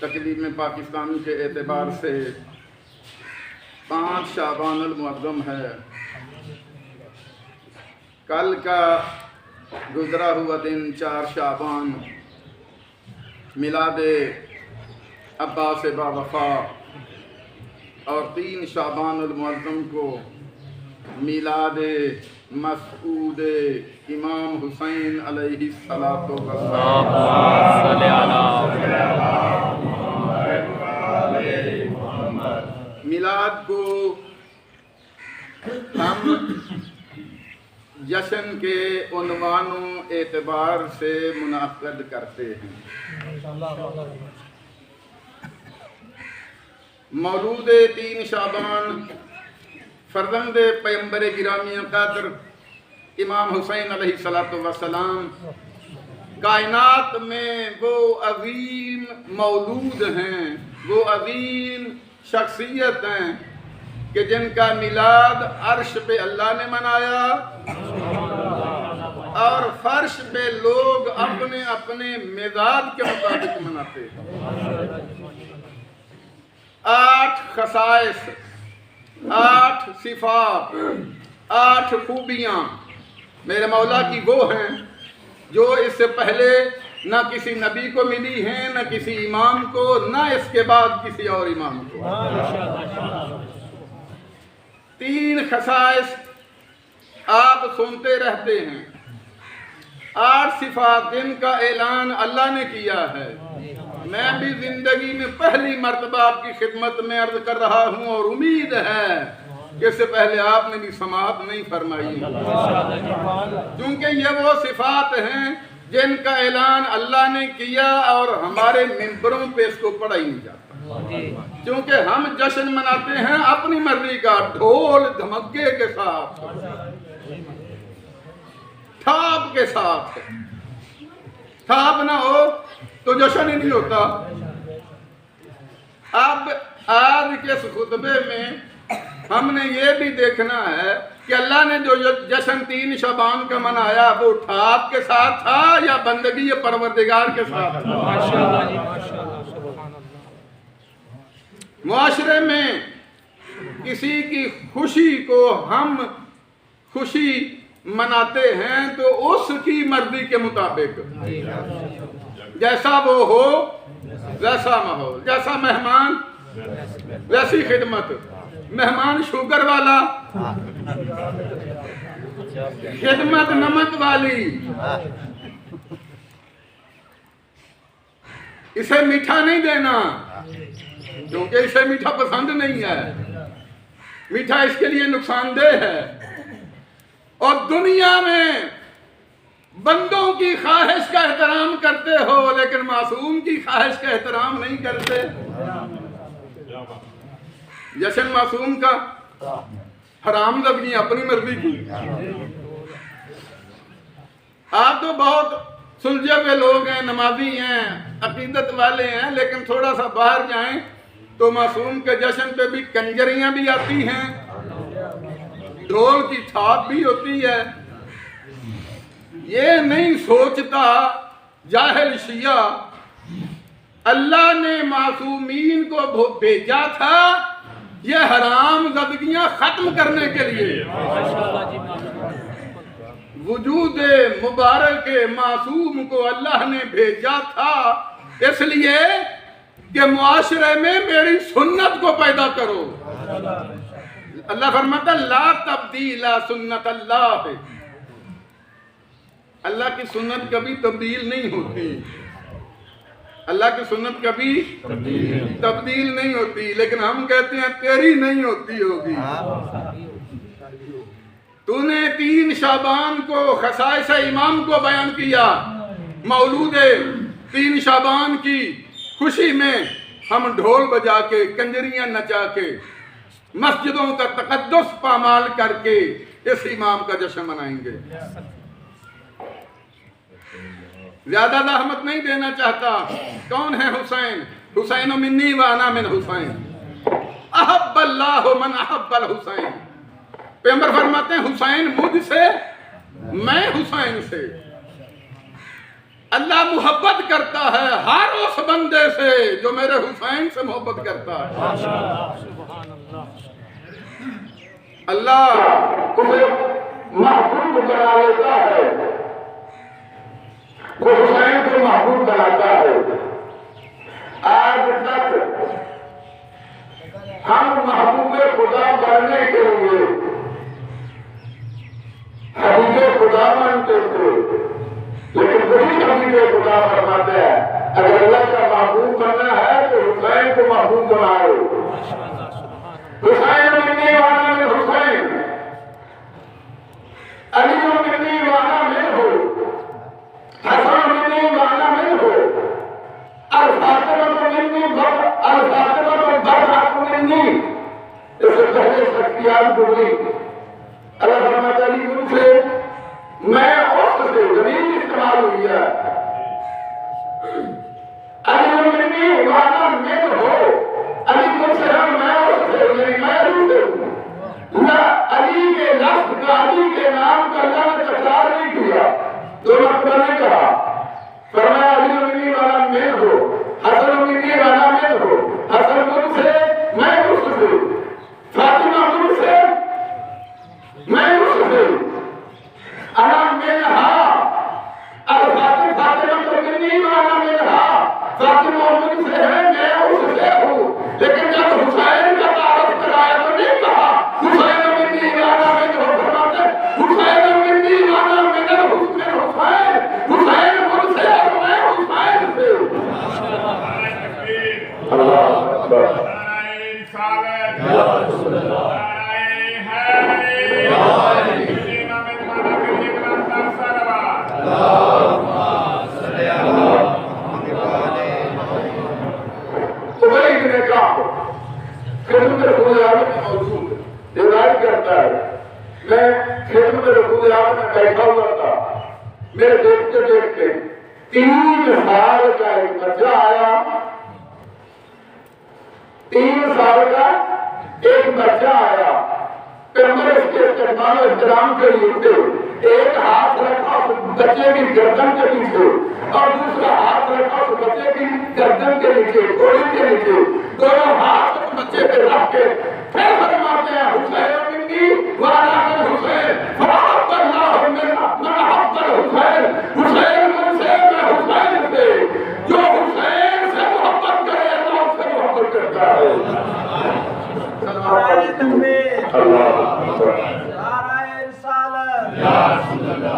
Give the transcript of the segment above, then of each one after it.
تقویم پاکستان کے اعتبار سے 5 شعبان المعظم ہے۔ کل کا گزرا ہوا دن 4 شعبان میلاد عباس باوفا اور 3 شعبان المعظم کو میلاد مسعود امام حسین علیہ الصلوۃ والسلام۔ میلاد کو ہم جشن کے عنوان و اعتبار سے منعقد کرتے ہیں۔ مولود 3 شعبان فرزند پیغمبر گرامی قدر امام حسین علیہ الصلوۃ والسلام کائنات میں وہ عظیم مولود ہیں، وہ عظیم شخصیت ہیں کہ جن کا میلاد عرش پہ اللہ نے منایا اور فرش پہ لوگ اپنے اپنے مزاج کے مطابق مناتے ہیں۔ 8 خصائص، 8 صفات، 8 خوبیاں میرے مولا کی وہ ہیں جو اس سے پہلے نہ کسی نبی کو ملی ہیں، نہ کسی امام کو، نہ اس کے بعد کسی اور امام کو۔ 3 خصائص آپ سنتے رہتے ہیں، 8 صفات جن کا اعلان اللہ نے کیا ہے۔ میں بھی زندگی میں پہلی مرتبہ آپ کی خدمت میں عرض کر رہا ہوں اور امید ہے کہ اس سے پہلے آپ نے بھی سماعت نہیں فرمائی، کیونکہ یہ وہ صفات ہیں جن کا اعلان اللہ نے کیا اور ہمارے ممبروں پہ اس کو پڑھا ہی نہیں جاتا، کیونکہ ہم جشن مناتے ہیں اپنی مرضی کا، ڈھول دھمکے کے ساتھ، تھاپ کے ساتھ۔ تھاپ نہ ہو تو جشن ہی نہیں ہوتا۔ اب آج کے اس خطبے میں ہم نے یہ بھی دیکھنا ہے کہ اللہ نے جو جشن 3 شعبان کا منایا وہ ٹھاپ کے ساتھ تھا یا بندگی پروردگار کے ساتھ تھا۔ معاشرے میں کسی کی خوشی کو ہم خوشی مناتے ہیں تو اس کی مرضی کے مطابق، جیسا وہ ہو ویسا ماحول، جیسا مہمان ویسی خدمت۔ مہمان شوگر والا، خدمت نمک والی، اسے میٹھا نہیں دینا کیونکہ اسے میٹھا پسند نہیں ہے، میٹھا اس کے لیے نقصان دہ ہے۔ اور دنیا میں بندوں کی خواہش کا احترام کرتے ہو لیکن معصوم کی خواہش کا احترام نہیں کرتے۔ جشن معصوم کا، حرام زدگی اپنی مرضی کی۔ آپ تو بہت سلجھے ہوئے لوگ ہیں، نمازی ہیں، عقیدت والے ہیں، لیکن تھوڑا سا باہر جائیں تو معصوم کے جشن پہ بھی کنجریاں بھی آتی ہیں، ڈھول کی تھاپ بھی ہوتی ہے۔ یہ نہیں سوچتا جاہل شیعہ اللہ نے معصومین کو بھیجا تھا یہ حرام زدگیاں ختم کرنے کے لیے۔ وجود مبارک معصوم کو اللہ نے بھیجا تھا اس لیے کہ معاشرے میں میری سنت کو پیدا کرو۔ اللہ فرماتا لا تبدیل سنت اللہ، اللہ کی سنت کبھی تبدیل نہیں ہوتی، اللہ کی سنت کبھی تبدیل نہیں ہوتی، لیکن ہم کہتے ہیں تیری نہیں ہوتی ہوگی۔ تو نے 3 شعبان کو خصائص امام کو بیان کیا، مولود 3 شعبان کی خوشی میں ہم ڈھول بجا کے، کنجریاں نچا کے، مسجدوں کا تقدس پامال کر کے اس امام کا جشن منائیں گے۔ زیادہ زحمت نہیں دینا چاہتا۔ کون ہے حسین؟ حسین منی وانا من حسین، احب اللہ من احب الحسین۔ پیغمبر فرماتے ہیں حسین مجھ سے، میں حسین سے۔ اللہ محبت کرتا ہے ہر اس بندے سے جو میرے حسین سے محبت کرتا ہے۔ اللہ اسے محبوب بنا لیتا ہے، وہ حسین کو محبوب بناتا ہے۔ آج تک ہم محبوب خدا بننے کے لیے حبیب خدا مانتے تھے، لیکن وہی حبیب خدا فرماتے ہیں اگر اللہ کا محبوب بننا ہے تو حسین کو محبوب بناؤ۔ حسین منی وانا من حسین، علی منی وانا من ہو، حسن منی وانا من ہو، الفاطمہ منی الفاطمہ برحق منی۔ اس سے پہلے شخصیات گزری، اللہ فرماتا علی ان سے میں اس سے زمین استعمال ہوئی ہے، علی منی وانا من ہو، علی ان سے ہم میں اس سے میں روح سے ہوں۔ نہ علی کے لفظ کا علی کے نام کا اللہ نے تکرار نہیں کیا، دو مرتبہ نے کہا، فرمایا علی منی وانا من ہو، حسن منی وانا من ہو، حسن ان سے میں اس سے، فاطمہ ان سے میں اس سے، انا منہا، الفاطمہ فاطمہ تو منی وانا منہا، فاطمہ ان سے ہے میں اس سے ہوں۔ لیکن جب حسین کا تعارف کرایا تو نہیں کہا حسین منی وانا من ہو، فرماتے حسین منی وانا من حسین، حسین ان سے اور میں حسین سے۔ اللہ اکبر، خدمت رسول اللہ میں موجود روایت کرتا ہے، میں خدمت رسول اللہ میں بیٹھا ہوا تھا، میرے دیکھتے دیکھتے 3 سال کا ایک بچہ آیا، 3 سال کا ایک بچہ آیا، پھر میں اس کے استقبال و احترام کے لیے ایک ہاتھ رکھا اس بچے کی گردن کے نیچے اور دوسرا ہاتھ رکھا اس بچے کی گردن کے نیچے، گوڑی کے نیچے، دونوں ہاتھ اس بچے پہ رکھ کے پھر فرماتے ہیں حسین منی وانا من حسین، فحب اللہ من حب الحسین، حسین من سے میں حسین سے، جو حسین سے محبت کرے اللہ اس سے محبت کرتا ہے۔ نعرہ تکبیر، اللہ نعرہ رسالت، نعرہ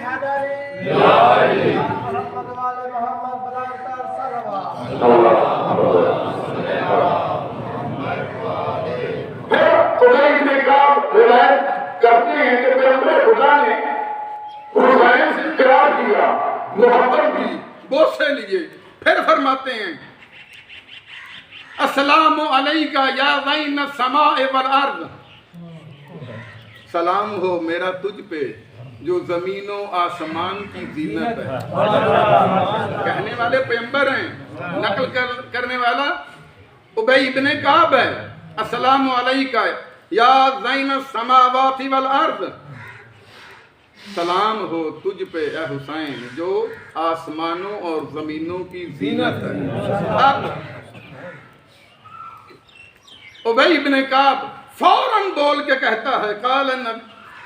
حیدری، محمد والے محمد بلند تر صلوات۔ پھر ابی بن کعب روایت کرتے ہیں کہ پیغمبر خدا نے حسین سے پیار کیا، محبت کی، بوسے لیے، پھر فرماتے ہیں السلام علیکہ یا زین السماء والارض، سلام ہو میرا تجھ پہ جو زمین و آسمان کی زینت ہے۔ کہنے والے پیغمبر ہیں، نقل کرنے والا ابی بن کعب ہے۔ السلام علیکہ یا زین السماوات والارض، سلام ہو تجھ پہ اے حسین جو آسمانوں اور زمینوں کی زینت ہے۔ اب ابی بن کعب فوراً بول کے کہتا ہے،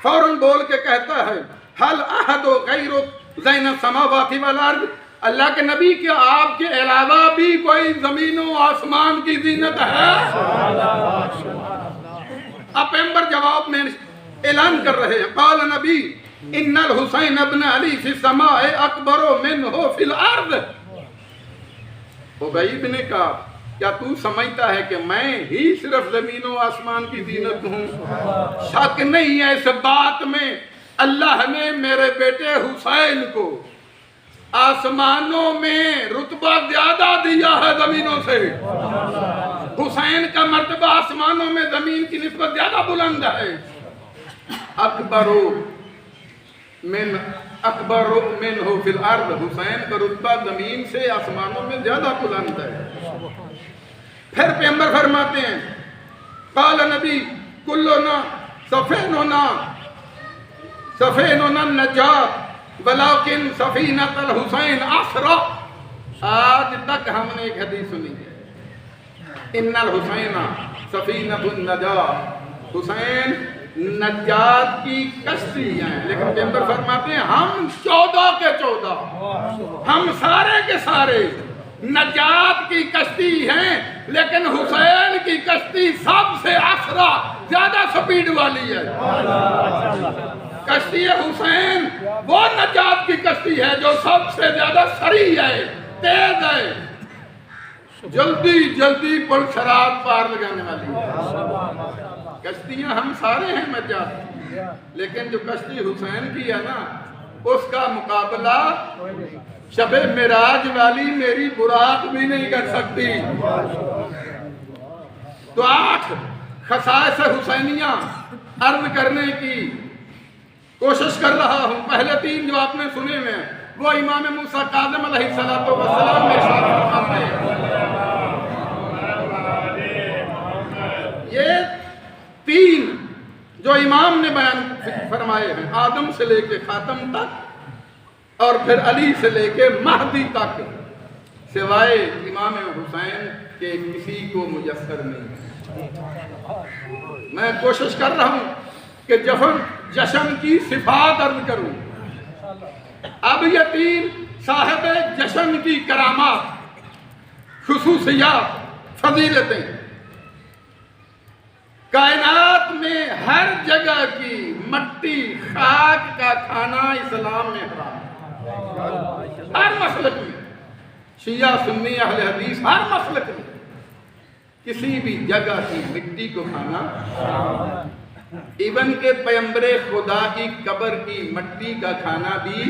فوراً بول کے کہتا ہے حل احد غیر زین السماوات والارض، اللہ کے نبی کیا آپ کے علاوہ بھی کوئی زمین و آسمان کی زینت ہے؟ اب پیغمبر جواب میں اعلان کر رہے ہیں، قال نبی ان الحسین ابن علی فی السماء اکبر منہ فی الارض۔ ابی بن کعب کیا تو سمجھتا ہے کہ میں ہی صرف زمین و آسمان کی زینت ہوں؟ شک نہیں ہے اس بات میں، اللہ نے میرے بیٹے حسین کو آسمانوں میں رتبہ زیادہ دیا ہے زمینوں سے۔ حسین کا مرتبہ آسمانوں میں زمین کی نسبت زیادہ بلند ہے۔ اکبر منہ فی الارض، حسین کا رتبہ زمین سے آسمانوں میں زیادہ بلند ہے۔ پھر پیغمبر فرماتے ہیں قال نبی کلنا سفیننا النجات ولیکن سفینۃ الحسین اسرع۔ آج تک ہم نے ایک حدیث سنی ہے، ان الحسین سفینۃ النجات، حسین نجات کی کشتی ہیں، لیکن پیغمبر فرماتے ہیں ہم 14 کے 14، ہم سارے کے سارے نجات کی کشتی ہیں، لیکن حسین کی کشتی سب سے اسرع، زیادہ سپیڈ والی ہے۔ کشتی حسین وہ نجات کی کشتی ہے جو سب سے زیادہ سریع ہے، تیز ہے، جلدی جلدی پر شراب پار لگانے والی ہے۔ کشتیاں ہم سارے ہیں نجات کی، لیکن جو کشتی حسین کی ہے نا، اس کا مقابلہ شب معراج والی میری براق بھی نہیں کر سکتی۔ تو 8 خصائص حسینیہ عرض کرنے کی کوشش کر رہا ہوں۔ پہلے 3 جو آپ نے سنے ہیں وہ امام موسیٰ کاظم علیہ السلام میں ارشاد فرماتے ہیں۔ یہ 3 جو امام نے بیان فرمائے ہیں، آدم سے لے کے خاتم تک اور پھر علی سے لے کے مہدی تک، سوائے امام حسین کے کسی کو میسر نہیں ہے۔ میں کوشش کر رہا ہوں کہ جشن کی صفات عرض کروں۔ اب یہ 3 صاحب جشن کی کرامات، خصوصیات، فضیلتیں، کائنات میں ہر جگہ کی مٹی خاک کا کھانا اسلام میں حرام ہے، ہر مسلک میں، شیعہ سنی اہل حدیث ہر مسلک میں کسی بھی جگہ کی مٹی کو کھانا، ایون کہ پیغمبر خدا کی قبر کی مٹی کا کھانا بھی،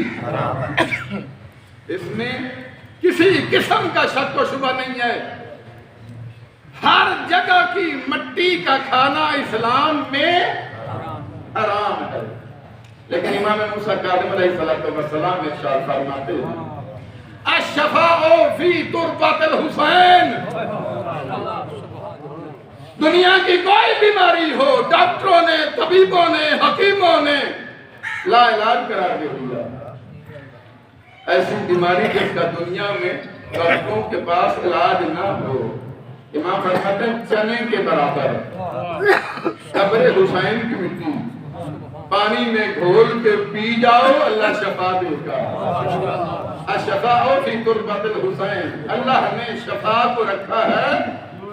اس میں کسی قسم کا شک و شبہ نہیں ہے۔ ہر جگہ کی مٹی کا کھانا اسلام میں حرام ہے، لیکن امام موسیٰ کاظم علیہ السلام ارشاد فرماتے ہیں الشفاء فی تربۃ الحسین، دنیا کی کوئی بیماری ہو، ڈاکٹروں نے، طبیبوں نے، حکیموں نے لا علاج قرار دے دیا، ایسی بیماری جس کا دنیا میں ڈاکٹروں کے پاس علاج نہ ہو، امام فرماتے ہیں چنے کے برابر قبر حسین کی مٹی پانی میں گھول کے پی جاؤ، اللہ شفا دے گا۔ الشفاء فی تربۃ الحسین، اللہ نے شفا کو رکھا ہے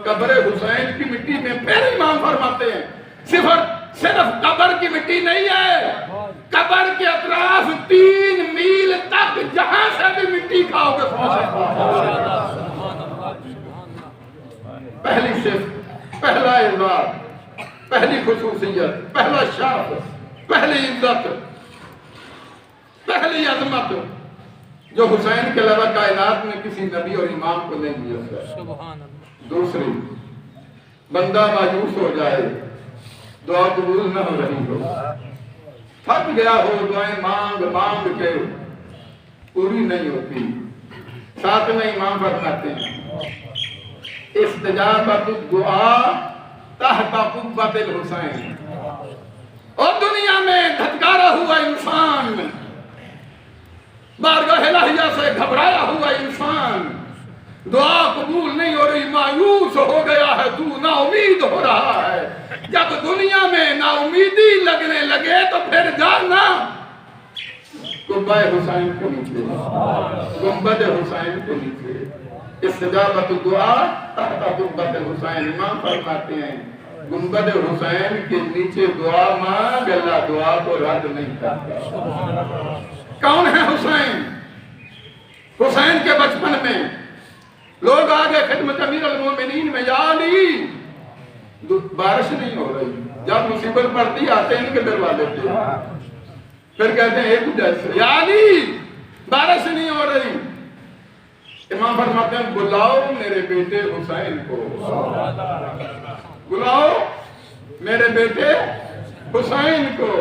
قبر حسین کی مٹی میں۔ پھر امام فرماتے ہیں صرف قبر کی مٹی نہیں ہے، قبر کے اطراف 3 میل تک جہاں سے بھی مٹی کھاؤ گے پہلی صفت، پہلا اعزاز، پہلی خصوصیت، پہلا شرف، پہلی عزت، پہلی عظمت جو حسین کے علاوہ کائنات میں کسی نبی اور امام کو نہیں ملا۔ دوسری، بندہ مایوس ہو جائے، دعا قبول نہ ہو رہی ہو، تھک گیا ہو، دعائیں مانگ مانگ کے پوری نہیں ہوتی، ساتھ میں امام فرماتے ہیں استجابت الدعاء تحت قبۃ الحسین، اور دنیا میں دھتکارا ہوا انسان، بارگاہ الہیہ سے گھبرایا ہوا انسان، دعا قبول نہیں ہو رہی، مایوس ہو گیا ہے، تو نا امید ہو رہا ہے، جب دنیا میں نا امیدی لگنے لگے تو پھر جانا قبہ حسین کے نیچے، گنبد حسین کے نیچے، استجابت الدعاء تحت قبۃ الحسین، امام فرماتے ہیں گنبد حسین کے نیچے دعا مانگ، اللہ دعا کو رد نہیں کرتا۔ کون ہے حسین؟ حسین کے بچپن میں لوگ آگے خدمت امیر المومنین میں، یا علی، بارش نہیں ہو رہی، جب مصیبت پڑتی آتے ہیں ان کے دروازے پہ، پھر کہتے ہیں ایک جیسے، یا علی بارش نہیں ہو رہی، امام فرماتے ہیں بلاؤ میرے بیٹے حسین کو، بلاؤ میرے بیٹے حسین کو۔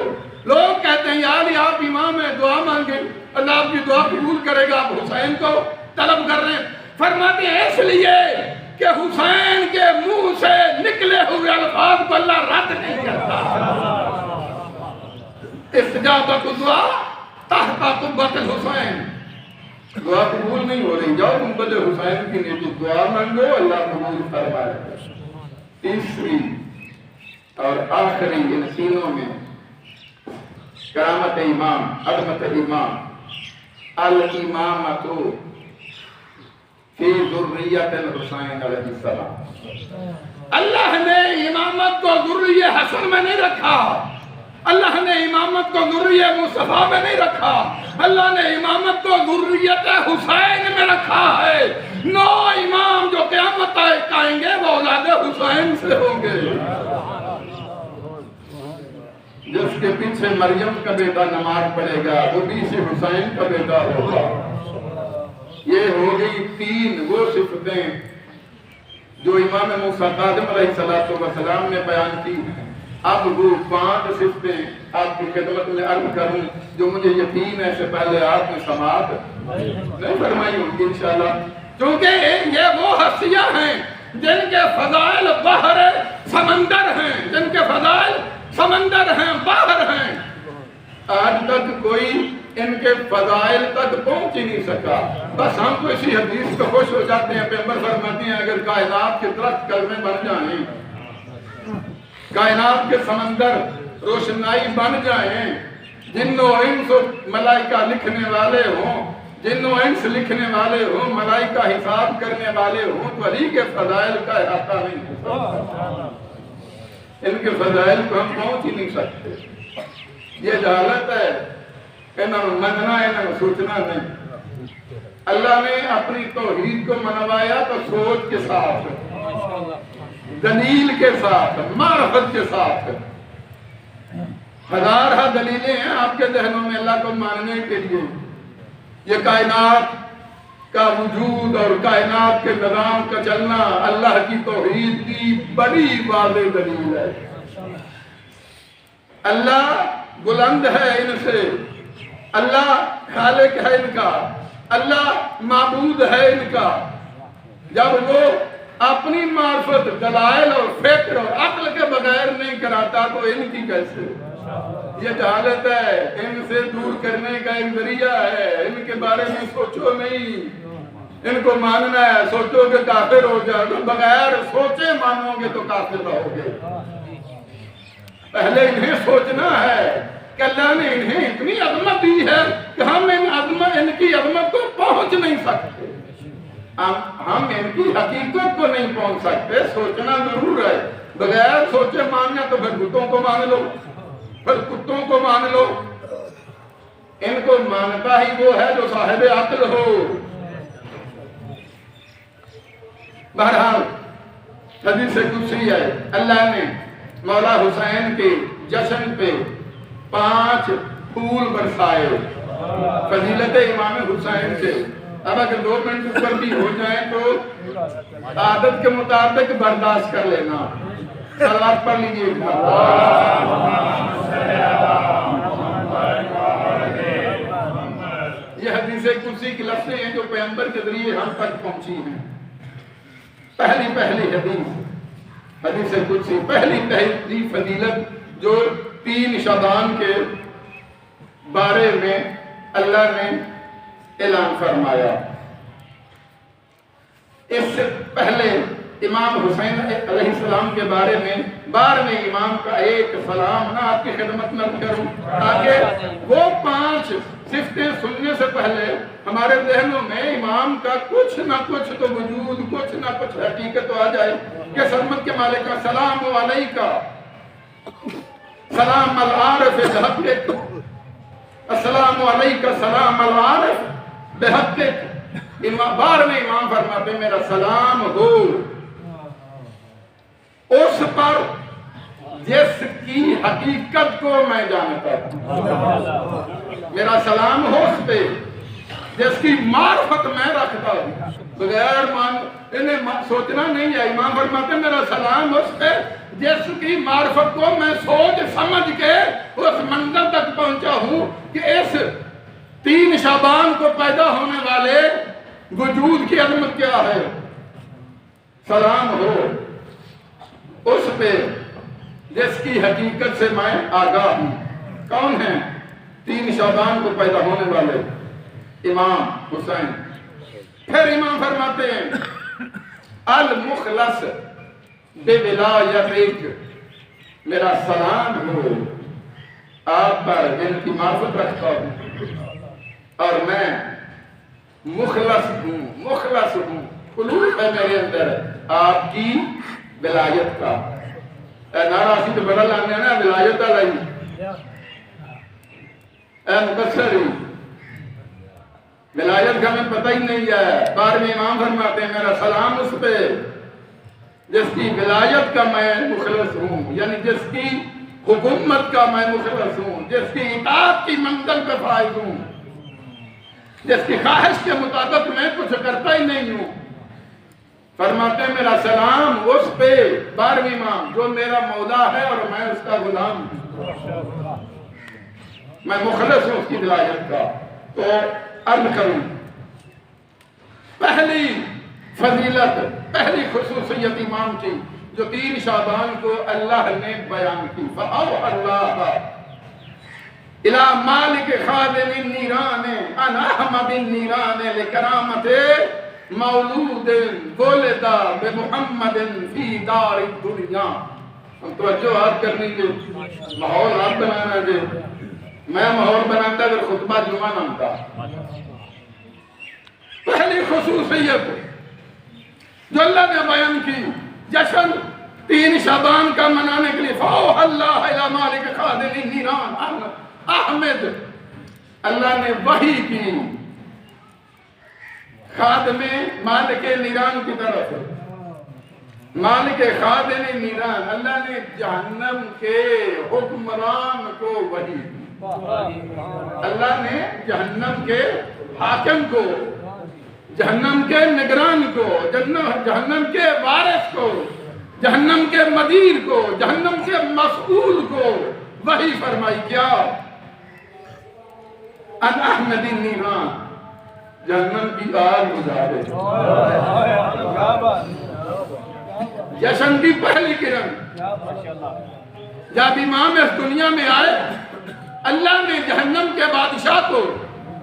لوگ کہتے ہیں یا علی آپ امام ہیں، دعا مانگیں، اللہ آپ کی دعا قبول کرے گا، آپ حسین کو طلب کر رہے ہیں۔ فرماتے ہیں اس لیے کہ حسین کے منہ سے نکلے ہوئے الفاظ کو اللہ رد نہیں کرتا۔ استجابت الدعاء تحت قبۃ الحسین، دعا قبول نہیں ہو رہی، جاؤ گنبد حسین کی نیچے دعا مانگو، اللہ قبول فرمائے۔ تیسری اور آخری ان تینوں میں کرامت امام، عظمت امام، الامامۃ فی ذریۃ الحسین علیہ السلام۔ اللہ نے امامت کو ذریہ حسن میں نہیں رکھا، اللہ نے امامت کو ذریہ مصطفیٰ میں نہیں رکھا، اللہ نے امامت کو ذریت حسین میں رکھا ہے۔ 9 امام جو قیامت تک آئیں گے وہ اولاد حسین سے ہوں گے۔ جس کے پیچھے مریم کا بیٹا نماز پڑھے گا وہ بھی سے حسین کا بیٹا ہوگا۔ یہ ہو گئی 3 وہ صفتیں جو امام موسیٰ کاظم علیہ السلام نے بیان کی ہیں۔ اب وہ 5 صفتیں آپ کی خدمت میں عرض کروں جو مجھے یقین ہے سے پہلے آپ نے سماعت نہیں فرمائی ہوں گی انشاءاللہ، کیونکہ یہ وہ ہستیاں ہیں جن کے فضائل بحر سمندر ہیں، جن کے فضائل سمندر ہیں، باہر ہیں۔ آج تک کوئی ان کے فضائل تک پہنچ ہی نہیں سکا۔ بس ہم تو اسی حدیث کو خوش ہو جاتے ہیں، پیغمبر فرماتے ہیں اگر کائنات کے درخت کلمے بن جائیں، کائنات کے سمندر روشنائی بن جائیں، جن و انس و ملائکہ لکھنے والے ہوں، جن و انس لکھنے والے ہوں، ملائکہ حساب کرنے والے ہوں، تو علی کے فضائل کا احاطہ نہیں ہو سکتا۔ ان کے فضائل کو ہم پہنچ ہی نہیں سکتے۔ یہ جہالت ہے، انہوں نے مننا ہے، انہوں نے سوچنا نہیں۔ اللہ نے اپنی توحید کو منوایا تو سوچ کے ساتھ، دلیل کے ساتھ، معرفت کے ساتھ۔ ہزارہ دلیلیں ہیں آپ کے ذہنوں میں اللہ کو ماننے کے لیے۔ یہ کائنات کا وجود اور کائنات کے نظام کا چلنا اللہ کی توحید کی بڑی واضح دلیل ہے۔ اللہ بلند ہے ان سے، اللہ خالق ہے ان کا، اللہ معبود ہے ان کا۔ جب وہ اپنی معرفت دلائل اور فکر اور عقل کے بغیر نہیں کراتا تو ان کی کیسے؟ یہ جہالت ہے، ان سے دور کرنے کا ایک ذریعہ ہے۔ ان کے بارے میں سوچو نہیں، ان کو ماننا ہے، سوچو کہ کافر ہو جاؤ گے، بغیر سوچے مانو گے تو کافر رہو گے۔ پہلے انہیں سوچنا ہے کہ اللہ نے انہیں اتنی عظمت دی ہے کہ ہم ان کی عظمت کو پہنچ نہیں سکتے، ہم ان کی حقیقت کو نہیں پہنچ سکتے۔ سوچنا ضرور ہے، بغیر سوچے ماننا تو پھر بتوں کو مان لو، پھر کتوں کو مان لو۔ ان کو مانتا ہی وہ ہے جو صاحب عقل ہو۔ بہرحال حدیث قدسی ہے، اللہ نے مولا حسین کے جشن پہ 5 پھول برسائے فضیلت امام حسین سے۔ اب اگر 2 منٹ اوپر بھی ہو جائیں تو عادت کے مطابق برداشت کر لینا۔ صلوات پڑھ لیجیے۔ یہ حدیث قدسی کی لفظیں ہیں جو پیغمبر کے ذریعے ہم تک پہنچی ہیں۔ پہلی حدیث قدسی، پہلی فضیلت جو 3 شعبان کے بارے میں اللہ نے اعلان فرمایا۔ اس سے پہلے امام حسین علیہ السلام کے بارے میں 12ویں امام کا ایک سلام نہ آپ کی خدمت میں کروں تاکہ وہ 5 صفتیں سننے سے پہلے ہمارے ذہنوں میں امام کا کچھ نہ کچھ تو وجود، کچھ نہ کچھ حقیقت آ جائے کہ سلمت کے مالک کا سلام علیکہ، سلام العارف بحقک، السلام علیکہ سلام العارف بحقک۔ 12ویں امام فرماتے ہیں میرا سلام ہو اس پر جس کی حقیقت کو میں جانتا ہوں، میرا سلام ہو اس پہ جس کی معرفت میں رکھتا ہوں۔ بغیر انہیں سوچنا نہیں ہے، امام فرماتے ہیں میرا سلام اس پہ جس کی معرفت کو میں سوچ سمجھ کے اس منزل تک پہنچا ہوں کہ اس 3 شعبان کو پیدا ہونے والے وجود کی عظمت کیا ہے۔ سلام ہو اس پہ جس کی حقیقت سے میں آگاہ ہوں۔ کون ہیں 3 شعبان کو پیدا ہونے والے؟ امام حسین. پھر امام فرماتے ہیں المخلص بولایتک، میرا سلام ہو آپ پر جن کی معرفت رکھتا ہوں، اور میں مخلص ہوں، خلوص ہے میرے اندر آپ کی ولایت کا. نعرہ اسی تو بڑا لانے نا ولایت علیہ، اے مقصر ہی ولایت کا ہمیں پتہ ہی نہیں ہے. 12ویں امام فرماتے ہیں میرا سلام اس پہ جس کی ولایت کا میں مخلص ہوں، یعنی جس کی حکومت کا میں مخلص ہوں، جس کی اطاعت کی منزل پہ فائز ہوں، جس کی خواہش کے مطابق میں کچھ کرتا ہی نہیں ہوں. فرماتے ہیں میرا سلام اس پہ 12ویں امام جو میرا مولا ہے اور میں اس کا غلام ہوں، میں مخلص ہوں اس کی ولایت کا. تو عرض کروں پہلی فضیلت، پہلی خصوصیت امام کی جو 3 شعبان کو اللہ نے بیان کی. فَأَوْحَى اللَّهَ إِلَى مَالِكِ خَادِمِ النِّيرَانِ أَنْ أَحْمَدِ النِّيرَانِ لِكَرَامَتِ مَوْلُودٍ وُلِدَ بِمُحَمَّدٍ فِي دَارِ الدُّنْيَا. ہم توجہ آپ کرنی جو ماحول آپ بنانا جو میں ماحول بناتا اگر خطبہ جمعہ نامتا. پہلی خصوصیت جو اللہ نے بیان کی جشن 3 شعبان کا منانے کے لیے فَأَوْحَى اللَّهُ إِلَى مَالِكِ خَادِمِ النِّيرَانِ احمد، اللہ نے وحی کی خادم مالک نیران کی طرف. مالک خادم نیران، اللہ نے جہنم کے حکمران کو وحی کی. اللہ نے جہنم کے حاکم کو، جہنم کے نگران کو، جہنم کے وارث کو، جہنم کے مدیر کو، جہنم کے مسئول کو وحی فرمائی. کیا؟ ان احمد النیران، جہنم کی آگ گزارے. جشن کی پہلی کرن جب امام اس دنیا میں آئے اللہ نے جہنم کے بادشاہ کو،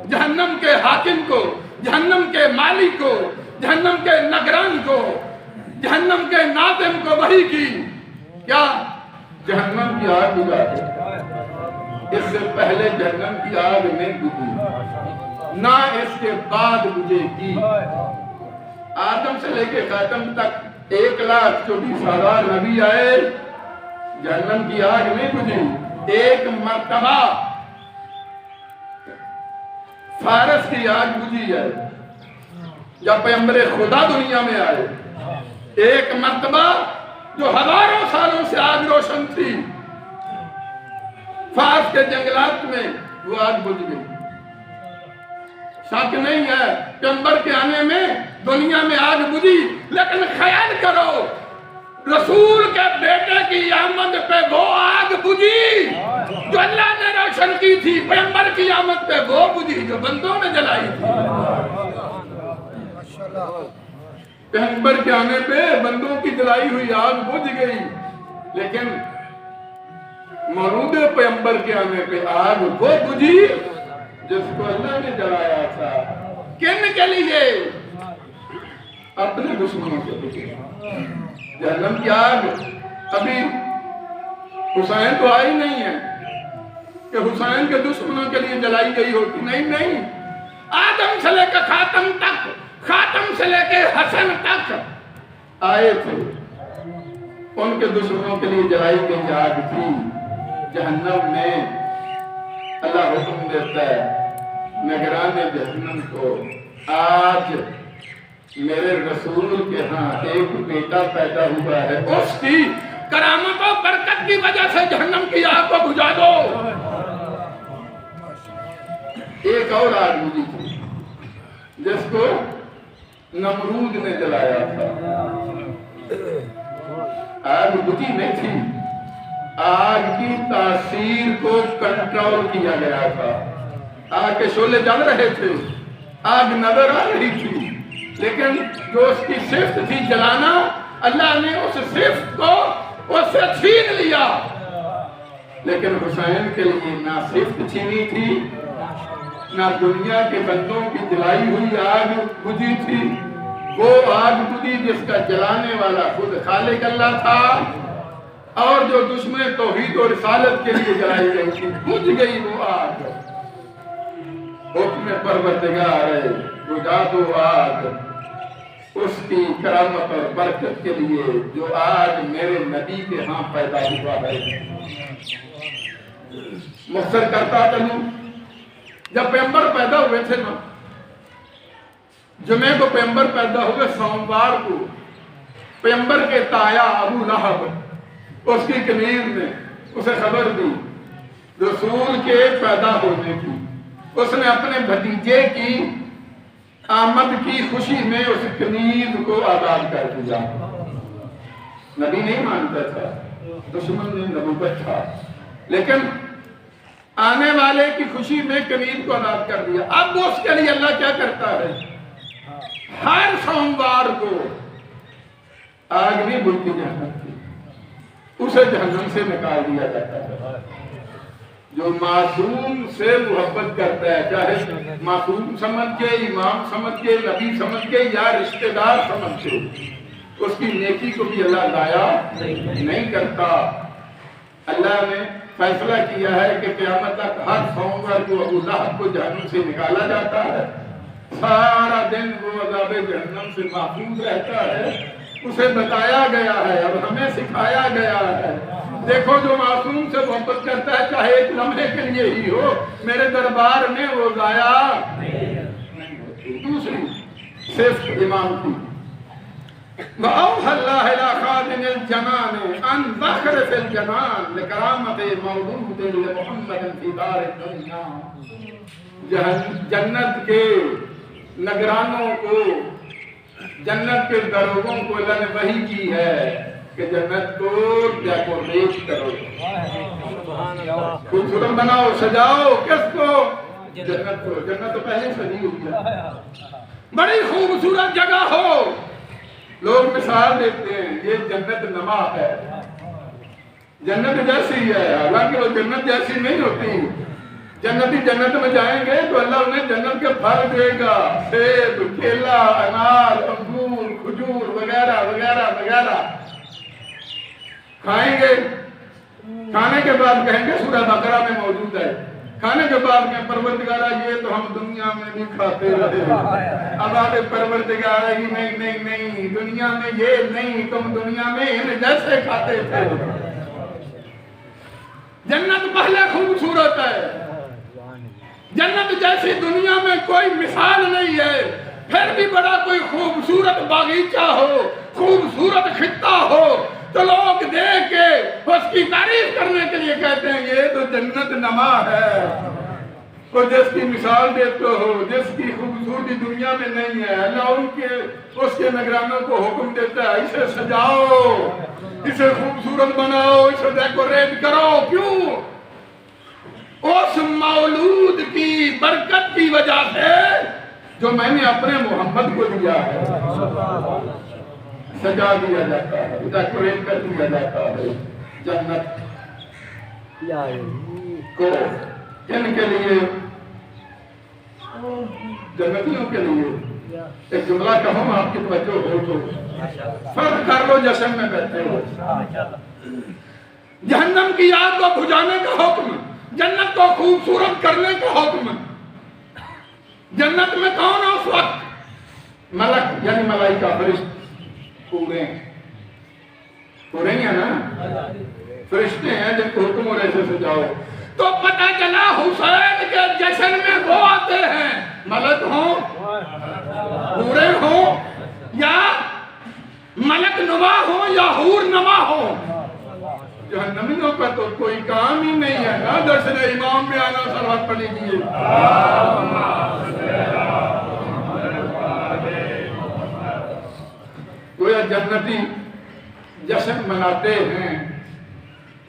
جہنم کے حاکم کو، جہنم کے مالک کو، جہنم کے نگران کو، جہنم کے ناظم کو وحی کی. کیا؟ جہنم کی آگ بجھاتے. اس سے پہلے جہنم کی آگ نہیں بجھی، نہ اس کے بعد بجھے گی. آدم سے لے کے خاتم تک 1,24,000 نبی آئے، جہنم کی آگ نہیں بجھی. ایک مرتبہ فارس کی آگ بجھی ہے جب پیغمبر خدا دنیا میں آئے. ایک مرتبہ جو ہزاروں سالوں سے آگ روشن تھی فارس کے جنگلات میں، وہ آگ بجھ گئی. شک نہیں ہے پیغمبر کے آنے میں دنیا میں آگ بجھی، لیکن خیال کرو رسول کے بیٹے کی آمد پہ وہ آگ بجھی جو اللہ نے روشن کی تھی، پیغمبر کی آمد پہ وہ بجھی جو بندوں نے جلائی تھی. پیغمبر کے آنے پہ بندوں کی جلائی ہوئی آگ بجھ گئی، لیکن مولود پیغمبر کے آنے پہ آگ وہ بجھی جس کو اللہ نے جلایا تھا. کن کے لیے؟ اپنے دشمنوں کے لیے. جہنم کی آگ ابھی حسین تو آئی نہیں ہے کہ حسین کے دشمنوں کے لیے جلائی گئی ہوتی. نہیں، آدم سے لے کے خاتم تک، خاتم سے لے کے حسن تک آئے تھے، ان کے دشمنوں کے لیے جلائی گئی آگ تھی. جہنم میں اللہ حکم دیتا ہے نگران جہنم کو، آج میرے رسول کے ہاں ایک بیٹا پیدا ہوا ہے، اس کی کرامت و برکت کی وجہ سے جہنم کی آگ کو بجھا دو. ایک اور آگ بجھی تھی جس کو نمرود نے جلایا تھا. آگ بجھی نہیں تھی، آگ کی تاثیر کو کنٹرول کیا گیا تھا. آگ کے شعلے جل رہے تھے، آگ نظر آ رہی تھی، لیکن جو اس کی صفت تھی جلانا، اللہ نے اس صفت کو اس سے چھین لیا. لیکن حسین کے لیے نہ صفت چھینی تھی، نہ دنیا کے بندوں کی جلائی ہوئی آگ بجھی تھی، وہ آگ بجھی جس کا جلانے والا خود خالق اللہ تھا، اور جو دشمن توحید و رسالت کے لیے جلائی گئی تھی بجھ گئی وہ آگ۔ حکم پروردگار ہے بجھا دو آگ اس کی کرامت اور برکت کے لیے جو آج میرے نبی کے ہاں پیدا ہوا ہے۔ مختصر کرتا چلوں، جب پیغمبر پیدا ہوئے تھے نا، جمعے کو پیغمبر پیدا ہوئے، سوموار کو پیغمبر کے تایا ابو لہب اس کی کنیر نے اسے خبر دی رسول کے پیدا ہونے کی۔ اس نے اپنے بھتیجے کی آمد کی خوشی میں اس کنیر کو آزاد کر دیا۔ نبی نہیں مانتا تھا، دشمن نے نبوت تھا، لیکن آنے والے کی خوشی میں کنیر کو آزاد کر دیا۔ اب اس کے لیے اللہ کیا کرتا ہے؟ ہر سوموار کو آگ نہیں بلتی جہنم کی، اسے جہنم سے نکال دیا جاتا ہے۔ جو معصوم سے محبت کرتا ہے، چاہے معصوم سمجھ کے، امام سمجھ کے، نبی سمجھ کے یا رشتہ دار سمجھ کے، اس کی نیکی کو بھی اللہ ضائع نہیں کرتا۔ اللہ نے فیصلہ کیا ہے کہ قیامت تک ہر سوموار کو ابو لہب کو جہنم سے نکالا جاتا ہے، سارا دن وہ عذاب جہنم سے محفوظ رہتا ہے۔ اسے بتایا گیا ہے، اب ہمیں سکھایا گیا ہے، دیکھو جو معصوم سے محبت کرتا ہے چاہے ایک لمحے کے لیے ہی ہو، میرے دربار میں وہ ضائع نہیں ہوتی۔ دوسری صرف امام کی وَأَوْحَى اللَّهُ إِلَىٰ خَازِنِ الْجَنَانِ أَنْ ذَخْرِ فِي الْجَنَانِ لِكَرَامَةِ مَوْلُودٍ لِمُحَمَّدٍ فِي دَارِ الدُّنْيَا۔ جنت کے نگرانوں کو، جنت کے دروگوں کو اللہ نے وحی کی ہے کہ جنت کو ڈیکوریٹ کرو، خوبصورت بناؤ، سجاؤ۔ کس کو؟ جنت کو۔ جنت تو پہلے سجی ہوئی ہے، بڑی خوبصورت جگہ ہو۔ لوگ مثال دیتے ہیں یہ جنت نما ہے، جنت جیسی ہے، حالانکہ وہ جنت جیسی نہیں ہوتی۔ جنتی جنت میں جائیں گے تو اللہ انہیں جنت کے پھل دے گا، سیب، کیلا، انار، انگور، کھجور وغیرہ وغیرہ وغیرہ کھائیں گے۔ کھانے کے بعد کہیں گے سورہ بقرہ میں موجود ہے، کھانے کے بعد کہیں پروردگارہ یہ تو ہم دنیا میں بھی کھاتے رہے، اب آگے پروردگارہ ہی نہیں نہیں نہیں، دنیا میں یہ نہیں، تم دنیا میں ان جیسے کھاتے تھے۔ جنت پہلے خوبصورت ہے، جنت جیسی دنیا میں کوئی مثال نہیں ہے۔ پھر بھی بڑا کوئی خوبصورت باغیچہ ہو، خوبصورت خطہ ہو تو لوگ دیکھ کے اس کی تعریف کرنے کے لیے کہتے ہیں یہ تو جنت نما ہے۔ تو جس کی مثال دیتے ہو، جس کی خوبصورتی دنیا میں نہیں ہے، اللہ اس کے نگرانوں کو حکم دیتا ہے اسے سجاؤ، اسے خوبصورت بناؤ، اسے ڈیکوریٹ کرو۔ کیوں؟ اس مولود کی برکت کی وجہ سے جو میں نے اپنے محمد کو دیا ہے، سجا دیا جاتا ہے، ڈیکوریٹ کر دیا جاتا ہے۔ جنت کو ان کے لیے، جنتیوں کے لیے ایک جملہ کہوں، آپ کی توجہ ہو تو فرق کر لو جشن میں بیٹھے ہو۔ جہنم کی آگ کو بجھانے کا حکم، جنت کو خوبصورت کرنے کا حکم۔ جنت میں کون ہے اس وقت؟ ملک یعنی ملائکہ، فرشتے، پورے ہی ہیں نا، فرشتے ہیں جن کو حکم اور ایسے سجاؤ۔ تو پتہ چلا حسین کے جشن میں وہ آتے ہیں، ملک ہوں، پورے ہوں، یا ملک نما ہوں یا حور نما ہوں۔ جہنمیوں کا تو کوئی کام ہی نہیں ہے نا درشن امام میں آنا، صلوات پڑھ لیجیے۔ گویا جنتی جشن مناتے ہیں،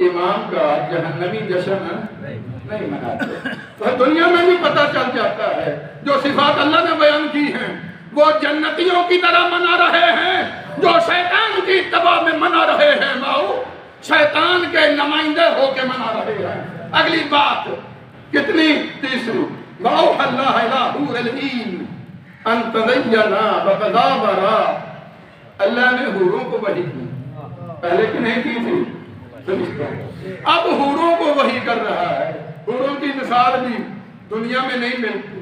امام کا جہنمی جشن نہیں مناتے۔ تو دنیا میں بھی پتہ چل جاتا ہے جو صفات اللہ نے بیان کی ہیں وہ جنتیوں کی طرح منا رہے ہیں، جو شیطان کی اتباع میں منا رہے ہیں، ماؤ شیطان کے نمائندے ہو کے منا رہے ہیں۔ اگلی بات کتنی؟ تیسری، وَأَوْحَى اللَّهُ إِلَىٰ حُورِ الْعِينِ أَن تَزَيَّنَا وَتَدَابَرَا، اللہ نے حوروں کو وحی کی، پہلے کی نہیں کی تھی، اب حوروں کو وحی کر رہا ہے۔ حوروں کی مثال بھی دنیا میں نہیں ملتی،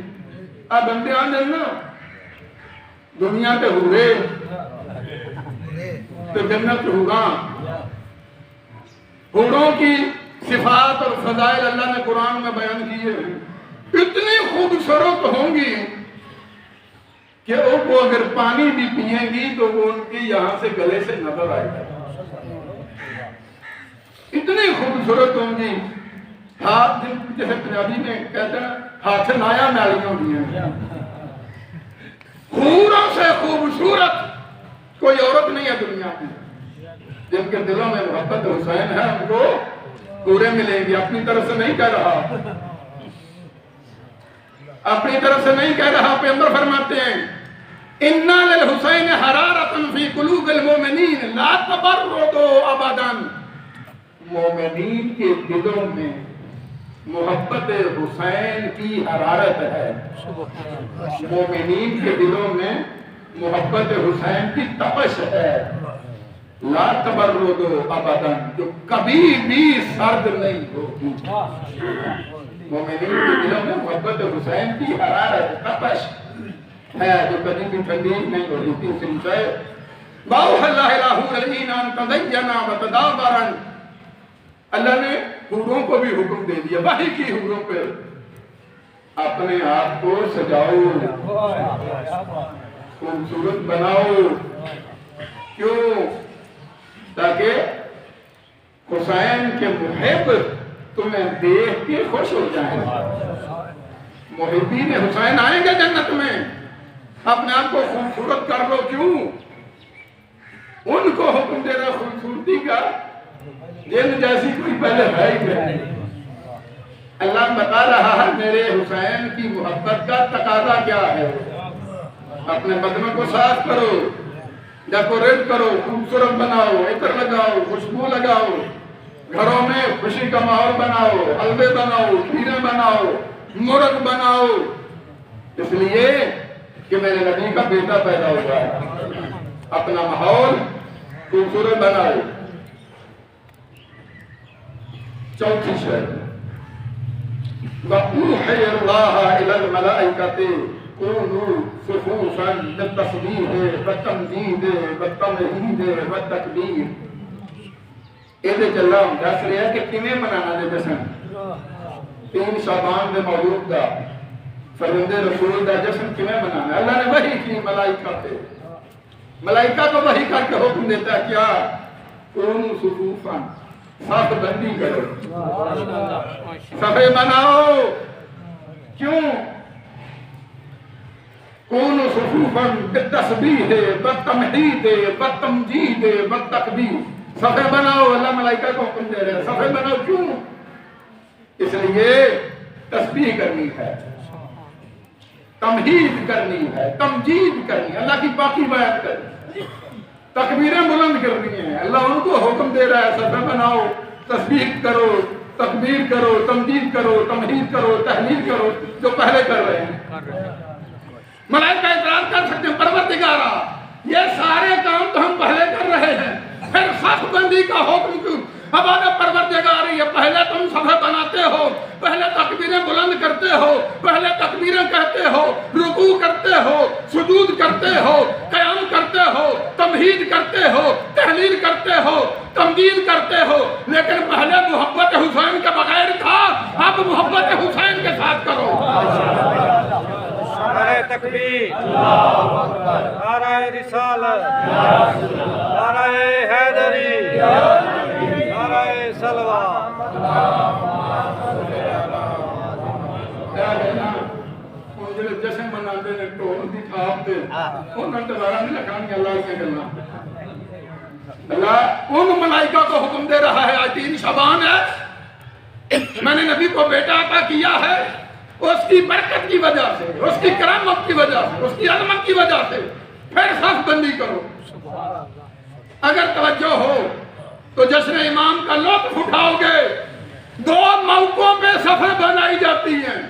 اب بندے آن جلنا دنیا پہ حورے تو جنت حوراں، حوروں کی صفات اور فضائل اللہ نے قرآن میں بیان کیے ہیں، اتنی خوبصورت ہوں گی کہ وہ اگر پانی بھی پئیں گی تو وہ ان کی یہاں سے گلے سے نظر آئے گا، اتنی خوبصورت ہوں گی۔ ہاتھ جیسے پنجابی میں کہتے ہیں ہاتھ نایا نالیوں دیا، حوروں سے خوبصورت کوئی عورت نہیں ہے دنیا میں، جن کے دلوں میں محبت حسین ہے ان کو پورے ملیں گی۔ اپنی طرف سے نہیں کہہ رہا، اپنی طرف سے نہیں کہہ رہا، پیغمبر فرماتے ہیں اِنَّا لِلْحُسَيْنِ حَرَارَةً فِي قُلُوبِ الْمُؤْمِنِينَ لَا تَبَرُّدُوا أَبَدًا، مومنین کے دلوں میں محبت حسین کی حرارت ہے، مومنین کے دلوں میں محبت حسین کی تپش ہے، لا تبرد ابدا، جو کبھی بھی سرد نہیں ہوگی۔ مومنین کے دلوں میں محبت حسین کی حرارت تپش ہے جو کبھی بھی ٹھنڈی نہیں ہوگی۔ تیسری سے وَأَوْحَى اللَّهُ إِلَىٰ حُورِ الْعِينِ أَن تَزَيَّنَا وَتَدَابَرًا، اللہ نے حوروں کو بھی حکم دے دیا، وحی کی حوروں پہ اپنے آپ کو سجاؤ، خوبصورت بناؤ، کیوں؟ تاکہ حسین کے محب تمہیں دیکھ کے خوش ہو جائیں۔ محبین حسین آئیں گے جنت میں، اپنے آپ کو خوبصورت کر لو، کیوں؟ ان کو حکم دے رہا خوبصورتی کا، جن جیسی کوئی پہلے ہے ہی نہیں۔ اللہ بتا رہا ہے میرے حسین کی محبت کا تقاضا کیا ہے، اپنے بدنوں کو صاف کرو، ڈیکوریٹ کرو، خوبصورت بناؤ، عطر لگاؤ، خوشبو لگاؤ، گھروں میں خوشی کا ماحول بناؤ، حلوے بناؤ، کھیرے بناؤ، مرغ بناؤ، اس لیے کہ میرے نبی کا بیٹا پیدا ہوا ہے۔ اپنا ماحول خوبصورت بناؤ۔ چوتھی شرط وَأُوحِيَ اللَّهَ إِلَى الْمَلَائِكَةِ كُونُوا صُفُوفًا بِالتَّسْبِيحِ وَالتَّمْجِيدِ وَالتَّمْحِيدِ وَالتَّكْبِيرِ۔ یہ چلا ہوں دس رہا ہے کہ کیویں منانا دے جشن، 3 شعبان دے مولود دا فرزند رسول دا جشن کیویں منانا۔ اللہ نے وحی کی ملائکہ پہ، ملائکہ کو وحی کر کے حکم دیتا ہے کیا؟ کونوا صفوفا، صف بندی کرو، صفے بناؤ، کیوں؟ کونوا صفوفا بالتسبیح والتمحید والتمجید والتکبیر، صفے بناؤ۔ اللہ ملائکہ کو حکم دے رہے ہیں صفے بناؤ، کیوں؟ اس لیے تسبیح کرنی ہے، تمہید کرنی ہے، تمجید کرنی ہے، اللہ کی پاکی بیان کرنی، تکبیریں بلند کرنی ہیں۔ اللہ ان کو حکم دے رہا ہے صفے بناؤ، تسبیح کرو، تکبیر کرو، تمجید کرو، تمہید کرو، تحلیل کرو، جو پہلے کر رہے ہیں۔ ملائکہ اعتراض کر سکتے ہیں پروردگارا یہ سارے کام تو ہم پہلے کر رہے ہیں، پھر صف بندی کا حکم کیوں؟ اب آنے پروردگار یہ پہلے تم صفحے بناتے ہو، پہلے تکبیریں بلند کرتے ہو، پہلے تکبیریں کہتے ہو، رکوع کرتے ہو، سجود کرتے ہو، قیام کرتے ہو، تمہید کرتے ہو، تحلیل کرتے ہو، تمجید کرتے ہو، لیکن پہلے محبت حسین کے بغیر تھا، اب محبت حسین کے ساتھ کرو۔ نعرہ تکبیر، نعرہ رسالت، نعرہ حیدری، نعرہ صلوات۔ جشن مناتے ہیں ٹول دی تھاپ دے انہوں دوبارہ نہیں لکھانی اللہ سے کرنا۔ اللہ ان ملائکہ کو حکم دے رہا ہے آج 3 شعبان ہے، میں نے نبی کو بیٹا عطا کیا ہے، اس کی برکت کی وجہ سے، اس کی کرامت کی وجہ سے، اس کی عظمت کی وجہ سے پھر صف بندی کرو۔ اگر توجہ ہو تو جشن امام کا لطف اٹھاؤ گے، 2 موقعوں پہ صفیں بنائی جاتی ہیں۔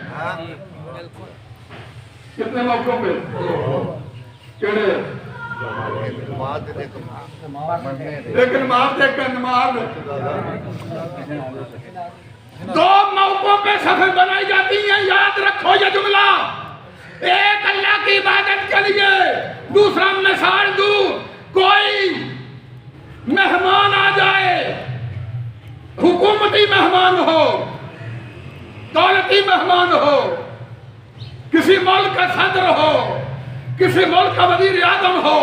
کتنے موقعوں پہ؟ کیڑے؟ لیکن معاف دیکھ کر نماز 2 موقعوں پہ صفیں بنائی جاتی ہیں. یاد رکھو یہ جملہ. ایک اللہ کی عبادت کے لیے, دوسرا مثال دوں, کوئی مہمان آ جائے, حکومتی مہمان ہو, دولتی مہمان ہو, کسی ملک کا صدر ہو, کسی ملک کا وزیر اعظم ہو,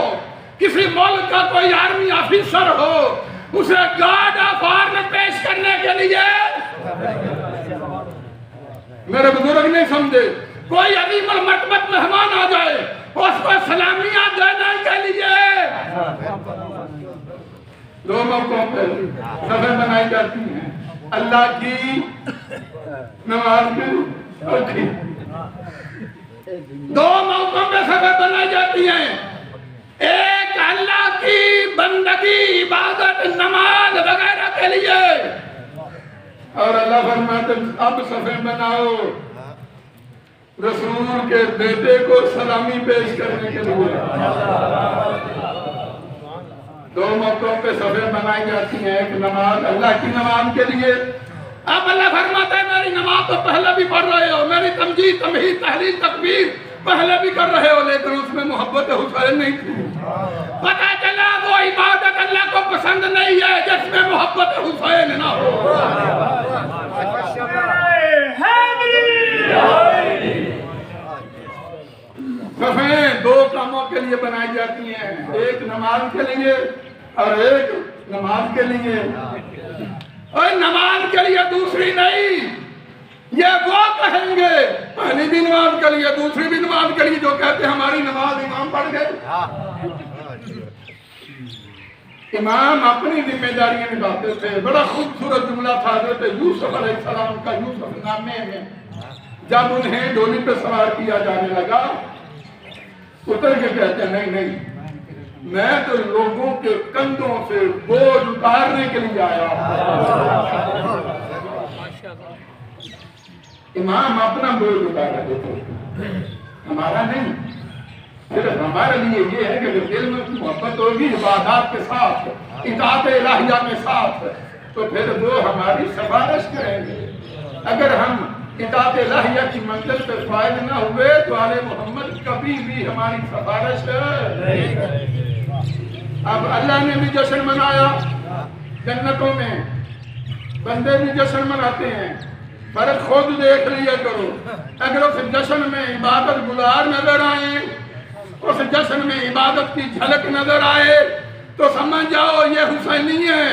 کسی ملک کا کوئی آرمی آفیسر ہو, اسے گارڈ آف آنر پیش کرنے کے لیے, میرے بزرگ نہیں سمجھے, کوئی عظیم المرتبت مہمان آ جائے, اس کو سلامیاں دینے کے لیے 2 موقعوں پہ صفیں بنائی جاتی ہیں. اللہ کی نماز میں 2 موقعوں پہ صفیں بنائی جاتی ہیں. ایک اللہ کی بندگی, عبادت, نماز وغیرہ کے لیے, اور اللہ فرماتے اب صفیں بناؤ رسول کے بیٹے کو سلامی پیش کرنے کے لیے. 2 موقعوں پہ صفیں بنائی جاتی ہیں. ایک نماز, اللہ کی نماز کے لیے. اب اللہ فرماتا ہے میری نماز تو پہلے بھی پڑھ رہے ہو, میری تمجید, تمہید, تحلیل, تکبیر پہلے بھی کر رہے ہو, لیکن اس میں محبت حسین نہیں تھی. پتہ چلا وہ عبادت اللہ کو پسند نہیں ہے جس میں محبت حسین نہ ہو. صفیں 2 کاموں کے لیے بنائی جاتی ہیں. ایک نماز کے لیے اور ایک نماز کے لیے. اور نماز کے لیے دوسری نہیں. یہ وہ کہیں گے پہلی بھی نماز کے لیے, دوسری بھی نماز کے لیے, جو کہتے ہیں ہماری نماز امام پڑھ گئے. امام اپنی ذمہ داریاں نبھاتے تھے. بڑا خوبصورت جملہ تھا حضرت یوسف علیہ السلام کا یوسف نامے میں. جب انہیں ڈولی پہ سوار کیا جانے لگا, اتر کے کہتے ہیں نہیں, میں تو لوگوں کے کندھوں سے بوجھ اتارنے کے لیے آیا. امام اپنا بوجھ اتار رہے تھے, ہمارا نہیں. صرف ہمارے لیے یہ ہے کہ دل میں محبت ہوگی عبادات کے ساتھ, اطاعت الہیہ کے ساتھ, تو پھر وہ ہماری سفارش کریں گے. اگر ہم اطاعت الہیہ کی منزل پہ فائز نہ ہوئے تو آل محمد کبھی بھی ہماری سفارش نہیں کریں گے. اب اللہ نے بھی جشن منایا, جنتوں میں بندے بھی جشن مناتے ہیں. فرق خود دیکھ لیا کرو. اگر اس جشن میں عبادت گزار نظر آئیں, اس جشن میں عبادت کی جھلک نظر آئے, تو سمجھ جاؤ یہ حسینی ہے.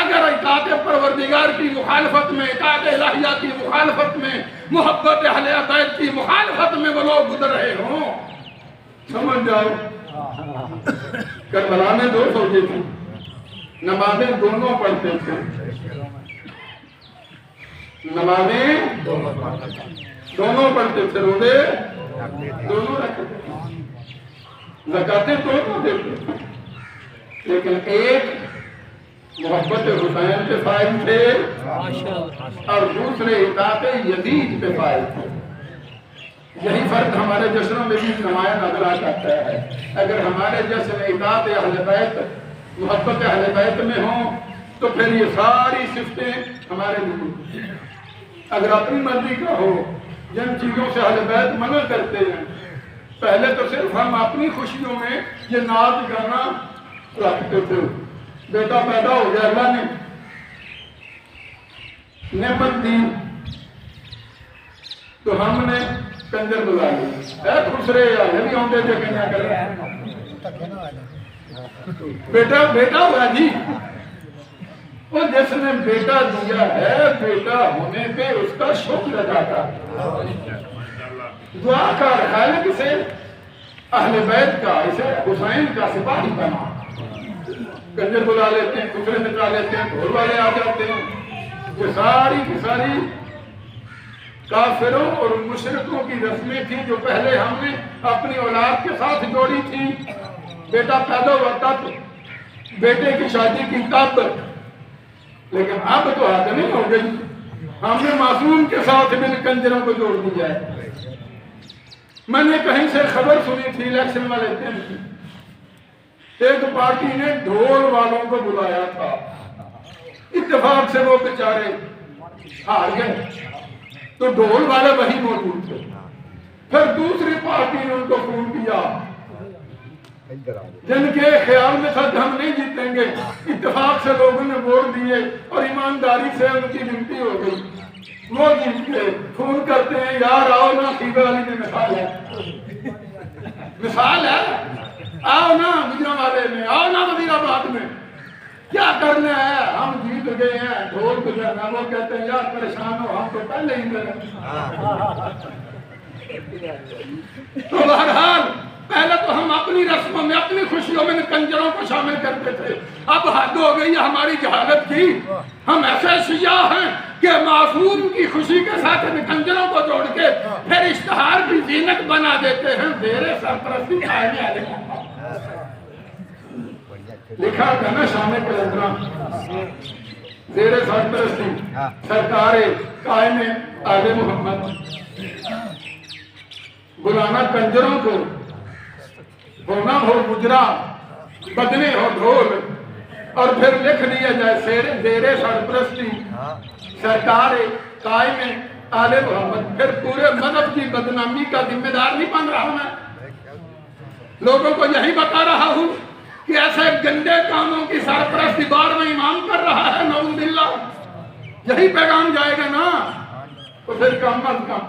اگر اطاعت پروردگار کی مخالفت میں, اطاعت الہیہ کی مخالفت میں, محبت اہل بیت کی مخالفت میں وہ لوگ گزر رہے ہوں, سمجھ جاؤ. کربلا میں 2 فوجی تھے, نمازیں دونوں پڑھتے تھے. نمازیں دونوں پڑھتے تھے, روزے دونوں رکھتے تھے, زکاتیں دونوں دیتے تھے. لیکن ایک محبت حسین پہ فائز تھے اور دوسرے اطاعت یزید پہ فائز تھے. یہی فرق ہمارے جشنوں میں بھی نمایاں نظر آ جاتا ہے. اگر ہمارے جشن اطاعت اہل بیت, محبت اہل بیت میں ہوں تو پھر یہ ساری صفتیں ہمارے لیے. اگر اپنی مرضی کا ہو, جن چیزوں سے اہل بیت منع کرتے ہیں, پہلے تو صرف ہم اپنی خوشیوں میں یہ ناچ گانا رکھتے تھے. بیٹا پیدا ہو گیا, اللہ نے نعمت دی تو ہم نے کنجر بلا لی, اے خسرے نہیں ہوتے تھے کنیا کر بیٹا ہوا جی. وہ جس نے بیٹا دیا ہے, بیٹا ہونے پہ اس کا شکر ادا کر, دعا کر, خالق سے اہل بیت کا, اسے حسین کا سپاہی بنا. کنجر بلا لیتے ہیں, خسرے نکال لیتے ہیں, ڈھول والے آ جاتے ہیں. یہ ساری کی ساری کافروں اور مشرکوں کی رسمیں تھیں جو پہلے ہم نے اپنی اولاد کے ساتھ جوڑی تھی. بیٹا پیدا ہوا تب, بیٹے کی شادی کی تب, لیکن اب تو آدمی ہو گئی. ہم نے معصوم کے ساتھ بھی کنجروں کو جوڑ دیا ہے۔ میں نے کہیں سے خبر سنی تھی الیکشن والے دن کی، ایک پارٹی نے ڈھول والوں کو بلایا تھا، اتفاق سے وہ بیچارے ہار گئے تو ڈھول والے وہی موجود تھے۔ پھر دوسری پارٹی نے ان کو فون کیا جن کے خیال میں تھا کہ ہم نہیں جیتیں گے، اتفاق سے لوگوں نے ووٹ دیے اور ایمانداری سے ان کی گنتی ہو گئی، وہ جیت گئے۔ فون کرتے ہیں یار آؤ نا، خیبر والی میں مثال ہے، مثال ہے، آؤ نا گجرانوالے میں، آؤ نا وزیر آباد میں، کیا کرنا ہے، ہم جیت گئے ہیں، ڈھول بجانا۔ وہ کہتے ہیں یار پریشان ہو، ہم تو پہلے ہی گئے۔ تو بہرحال پہلے تو ہم اپنی رسموں میں، اپنی خوشیوں میں کنجروں کو شامل کرتے تھے، اب حد ہو گئی ہے ہماری جہالت کی۔ ہم ایسے سیاح ہیں کہ معصوم کی خوشی کے ساتھ کنجروں کو جوڑ کے پھر اشتہار کی زینت بنا دیتے ہیں۔ زیر سرپرستی لکھا تھا نا شام کلندرا، زیر سرپرستی سرکار قائم آل محمد، بلانا کنجروں کو، ہونا ہو گجرا، بدنے ہو ڈھول، اور پھر لکھ دیا جائے زیر سرپرستی سرکار قائم آل محمد۔ پھر پورے مذہب کی بدنامی کا ذمہ دار نہیں بن رہا میں، لوگوں کو یہی بتا رہا ہوں کہ ایسے گندے کاموں کی سرپرستی بار میں امام کر رہا ہے، نعوذ باللہ۔ یہی پیغام جائے گا نا، تو پھر کم از کم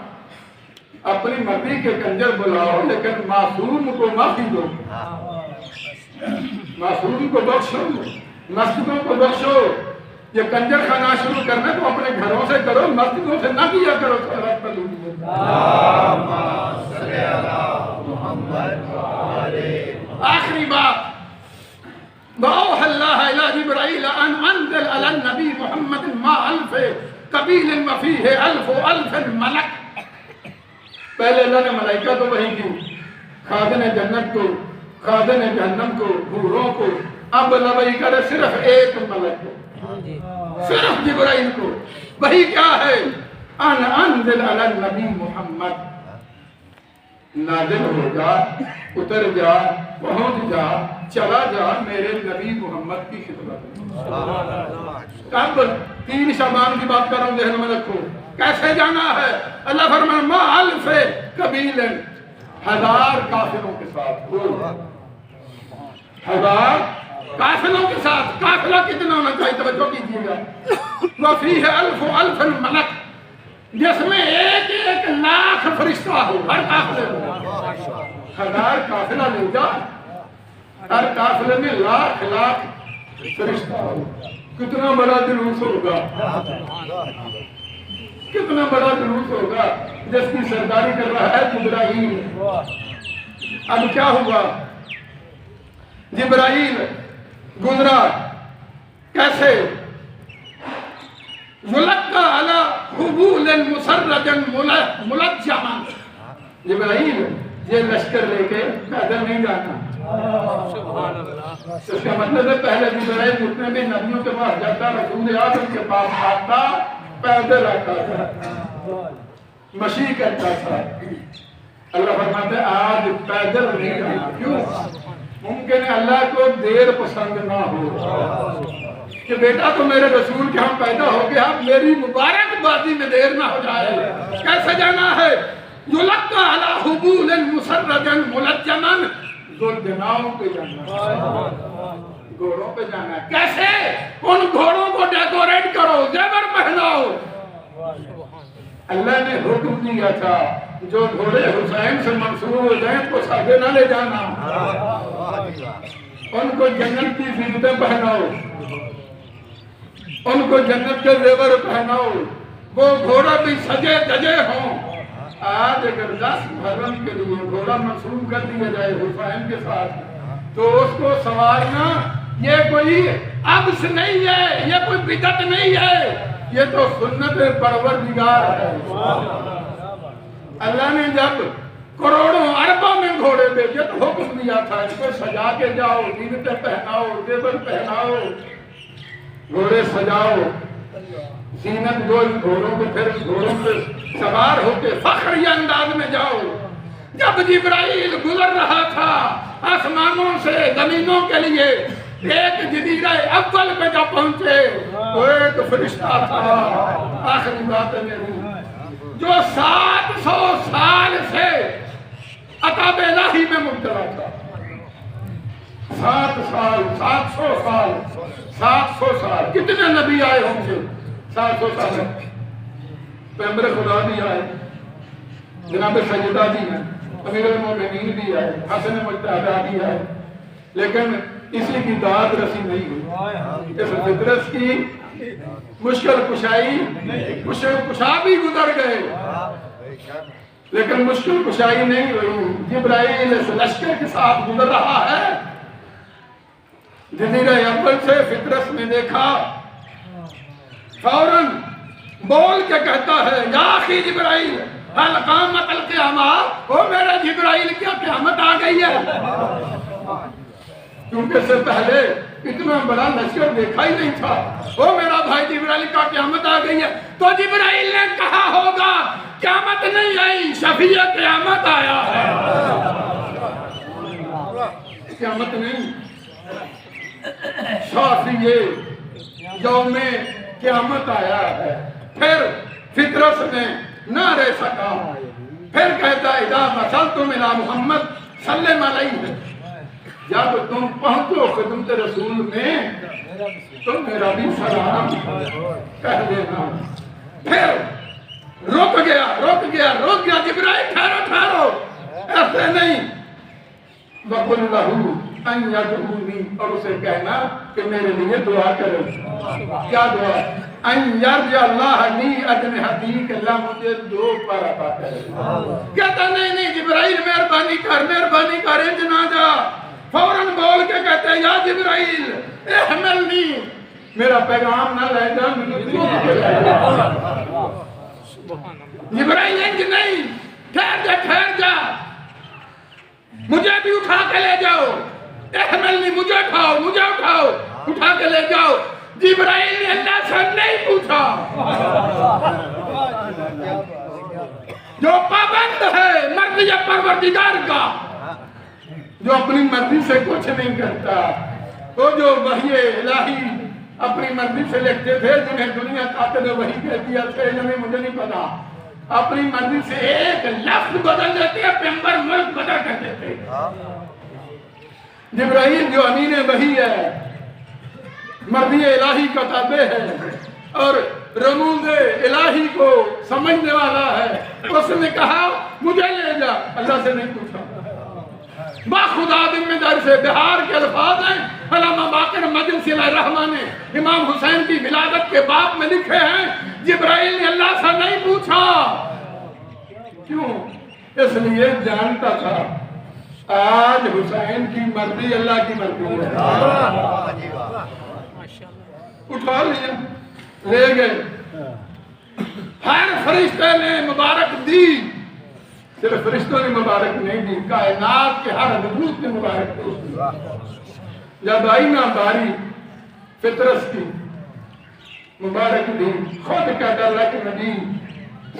اپنی مرضی کے کنجر بلاؤ، لیکن معصوم کو معافی دو، معصوم کو بخشو، مسجدوں کو بخشو۔ یہ کنجر خانہ شروع کرنا تو اپنے گھروں سے کرو، مسجدوں سے نہ کیا کرو۔ آخری بات، وَأَوْحَى اللَّهُ إِلَىٰ جِبْرَائِيلَ أَنْ أَنزِلْ عَلَى النَّبِيِّ مُحَمَّدٍ مَّعَ أَلْفِ قَبِيلٍ وَفِيهِ أَلْفٌ مَلَكٌ۔ پہلے اللہ نے ملائکہ تو وحی کی، خازن جنت کو، خازن جہنم کو، حوروں کو، اب اللہ وحی کرے صرف ایک ملک کو، صرف جبرائیل کو۔ وحی کیا ہے؟ ان انزل علی النبی محمد، نازل ہو جا، اتر جا، پہنچ جا، چلا جا میرے نبی محمد کی خدمت۔ اب 3 شعبان کی بات کر رہا ہوں، ذہن میں رکھو کیسے جانا ہے۔ اللہ فرمائے ما الف قبیل، 1000 قافلوں کے ساتھ، 1000 قافلوں کے ساتھ۔ قافلہ کتنا ہونا چاہیے توجہ کیجیے گا، وفیہ الف ملک، جس میں 1,00,000 فرشتہ ہو ہر قافلے میں۔ 1000 قافلہ لے جا، ہر قافلے میں 1,00,000 فرشتہ ہو، کتنا بڑا جلوس ہوگا، کتنا بڑا جلوس ہوگا، جس کی سرداری کر رہا ہے جبرائیل۔ اب کیا ہوا؟ جبرائیل گزرا کیسے؟ یلقی علی حبول مسرج ملجما۔ جبرائیل یہ لشکر لے کے پیدل نہیں جانا، اس کا مطلب ہے پہلے جبرائیل جتنے بھی نبیوں کے پاس جاتا، رسول اعظم کے پاس آتا، پیدل آتا تھا، مشی کرتا تھا۔ اللہ فرماتے ہیں آج پیدل نہیں جانا۔ کیوں؟ ممکن ہے اللہ کو دیر پسند نہ ہو کہ بیٹا تو میرے رسول کے ہم پیدا ہو گیا، میری مبارک بادی میں دیر نہ ہو جائے۔ کیسے جانا ہے؟ یلقی علی حبول مسرج ملجما، ذوالجناحوں پہ جانا ہے، گھوڑوں پہ جانا ہے۔ کیسے؟ ان گھوڑوں کو ڈیکوریٹ کرو، زیور پہناؤ۔ اللہ نے حکم دیا تھا جو گھوڑے حسین سے منسوب ہو جائیں کو ساتھ نہ لے جانا، ان کو جنت کی زینتیں پہناؤ، ان کو جنت کے زیور پہناؤ، وہ گھوڑا بھی سجے دجے ہوں۔ آج اگر 10 محرم کے لیے گھوڑا منسوب کر دیا جائے حسین کے ساتھ تو اس کو سوارنا یہ کوئی عبث نہیں ہے، یہ کوئی بدعت نہیں ہے، یہ تو سنت پروردگار ہے۔ اللہ نے جب کروڑوں اربوں میں گھوڑے بھیجے تو حکم دیا تھا اس کو سجا کے جاؤ، زینتیں پہناؤ، زیور پہناؤ، گھوڑے سجاؤ، زینت دو ان گھوڑوں کو، پھر گھوڑوں پہ سوار ہو کے فخری انداز میں جاؤ۔ جب جبرائیل گزر رہا تھا آسمانوں سے زمینوں کے لیے، ایک جزیرہ اول پہ جب پہنچے تو ایک فرشتہ تھا، آخری بات ہے میری، جو 700 سال سے عطاب الہی میں مبتلا تھا۔ 7 سال، 700 سال، 700 سال، کتنے نبی آئے ہوں گے 700 سال؟ پیغمبر خدا بھی آئے، جناب سیدہ بھی ہیں، امیر المومنین بھی آئے، حسن مجتہدہ بھی آئے، لیکن اسی کی داد رسی نہیں ہوئی۔ اس فطرت کی مشکل کشائی، مشکل کشا بھی گزر گئے لیکن مشکل کشائی نہیں ہوئی۔ جبرائیل اس لشکر کے ساتھ گزر رہا ہے، جزیرہ اول سے فطرت نے دیکھا، فوراً بول کے کہتا ہے یا اخی جبرائیل حل قامت القیامہ، او میرا جبرائیل کیا قیامت آ گئی ہے؟ کیونکہ اس سے پہلے اتنا بڑا لشکر دیکھا ہی نہیں تھا۔ او میرا بھائی جبرائیل کا قیامت آ گئی ہے، تو جبرائیل نے کہا ہوگا قیامت نہیں آئی، شفیع قیامت آیا ہے۔ قیامت نہیں، شافیع یوم قیامت آیا ہے۔ پھر فطرت نے نہ رہ سکا، پھر کہتا ہے اذا وصلتم الی محمد سلم علیہ، جب تم پہنچو خدمت رسول میں تو میرا بھی سلام کہہ دینا۔ پھر رک گیا جبرائیل، ٹھہرو، ایسے نہیں، وَقُلْ لَهُ أَنْ يَدْعُونِي، اور اسے کہنا کہ میرے لیے دعا کرو۔ کیا دعا؟ أَنْ يَرْجَ اللَّهَ لِي أَجْنِحَتِي، کہ اللہ مجھے 2 پر عطا کرے۔ کہتا نہیں جبرائیل مہربانی کر انج نہ جا، فوراً بول کے کہتے ہیں یا جبرائیل احملنی، میرا پیغام نہ لے جا، جبرائیل انج نہیں، ٹھہر جا، مجھے بھی اٹھا کے لے جاؤ، احملنی، مجھے اٹھاؤ، اٹھا کے لے جاؤ۔ جبرائیل نے اللہ سے نہیں پوچھا، جو پابند ہے مرضی پروردگار کا، جو اپنی مرضی سے کچھ نہیں کرتا، وہ جو وحی الہی اپنی مرضی سے لکھتے تھے، جنہیں دنیا قاتل وحی کہتی ہے، جنہیں مجھے نہیں پتا، اپنی مرضی سے ایک لفظ بدل دیتے ہیں، پیغمبر ملک بدل کر دیتے۔ جبرائیل جو امین وحی ہے، مرضی الہی کا تابع ہے اور رموز الہی کو سمجھنے والا ہے، اس نے کہا مجھے لے جا، اللہ سے نہیں پوچھا۔ باخدا ذمہ داری سے، بہار کے الفاظ ہیں، علامہ باقر مجلسی الرحمن نے امام حسین کی ولادت کے باب میں لکھے ہیں، جبرائیل نے اللہ سے نہیں پوچھا۔ کیوں؟ اس لیے جانتا تھا آج حسین کی مرضی اللہ کی مرضی ہے۔ اٹھا لیا، لے گئے، ہر فرشتے نے مبارک دی، صرف فرشتوں نے مبارک نہیں دی، کائنات کے ہر مخلوق نے مبارک دی۔ جب آئی نا باری فطرت کی، مبارک دی، خود کہتا اللہ کے نبی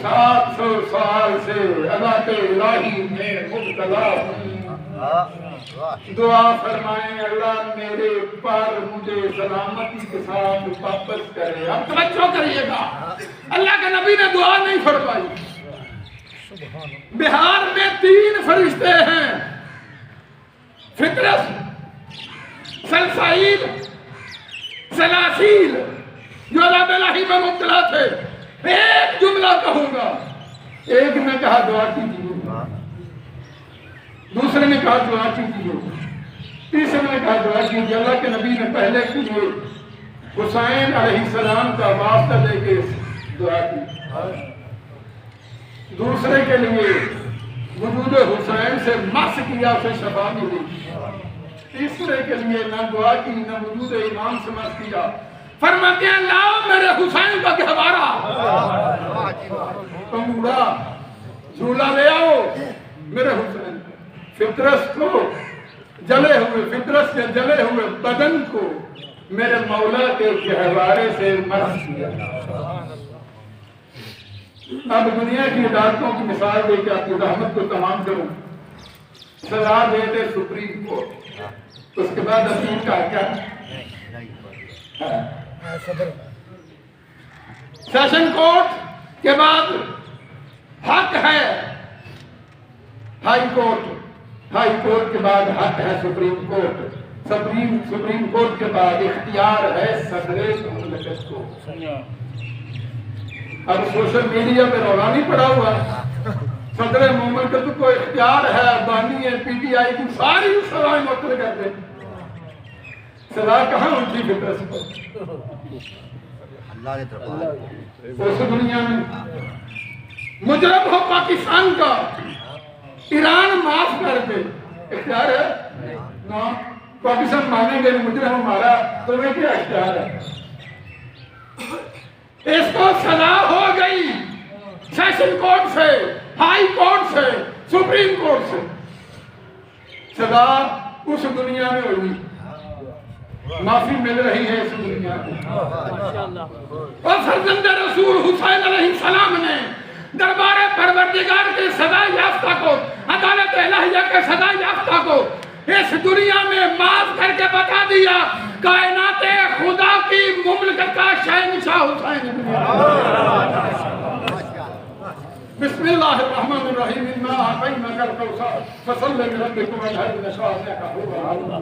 700 سال سے عذاب الہی میں مبتلا ہوں، دعا فرمائیں اللہ میرے پر مجھے سلامتی کے ساتھ واپس کرے۔ اب توجہ کریے گا، اللہ کے نبی نے دعا نہیں فرمائی۔ بہار میں 3 فرشتے ہیں، فطرت، سلسائیل، سلاسیل، جو عذاب الہی میں مبتلا تھے۔ ایک جملہ کہوں گا، ایک نے کہا دعا کیجیے، دوسرے نے کہا دعا کیجیے، تیسرے نے کہا دعا کیجیے۔ اللہ کے نبی نے پہلے کے لیے حسین علیہ السلام کا واسطہ لے کے دعا کی، دوسرے کے لیے وجود حسین سے مس کیا، اسے شفا ملی، تیسرے کے لیے نہ دعا کی نہ وجود امام سے مس کیا۔ فرماتے ہیں لاؤ میرے حسین کا گہوارہ، انگوڑا جھولا لے آؤ میرے حسین۔ فطرت کو جلے ہوئے، فطرت سے جلے ہوئے بدن کو میرے مولا کے گہوارے سے مست کیا۔ اب دنیا کی عدالتوں کی مثال دے کے آپ کی زحمت کو تمام کروں، سزا دے دے سپریم کورٹ، اس کے بعد اپیل کا کیا؟ سیشن کورٹ کے بعد حق ہے ہائی کورٹ، ہائی کورٹ کے بعد حق ہے سپریم کورٹ، سپریم کورٹ کے بعد اختیار ہے صدر مملکت کو۔ اب سوشل میڈیا پہ رولا نہیں پڑا ہوا، صدر مملکت کو اختیار ہے، بانی ہے، پی ٹی آئی کی ساری سزائیں مطلع کر دیں۔ سزا کہاں اٹھی فطرت کو؟ اس دنیا میں مجرم ہو پاکستان کا، ایران معاف کر دے، اختیار ہے نا؟ پاکستان مانیں گے مجرم ہمارا، تمہیں کیا اختیار ہے؟ اس کو سزا ہو گئی سیشن کورٹ سے، ہائی کورٹ سے، سپریم کورٹ سے، سزا اس دنیا میں ہوئی، معافی مل رہی ہے اس دنیا میں۔ اور فرزند رسول حسین علیہ السلام نے دربار پروردگار کے سزا یافتہ کو، عدالت الہیہ کے سزا یافتہ کو اس دنیا میں معاف کر کے بتا دیا، کائنات خدا کی مملکت کا شہنشاہ حسین ابن علی۔ بسم اللہ الرحمن الرحیم، انا اعطیناک الکوثر فصلی لربک وانحر، ان شانئک هو الابتر۔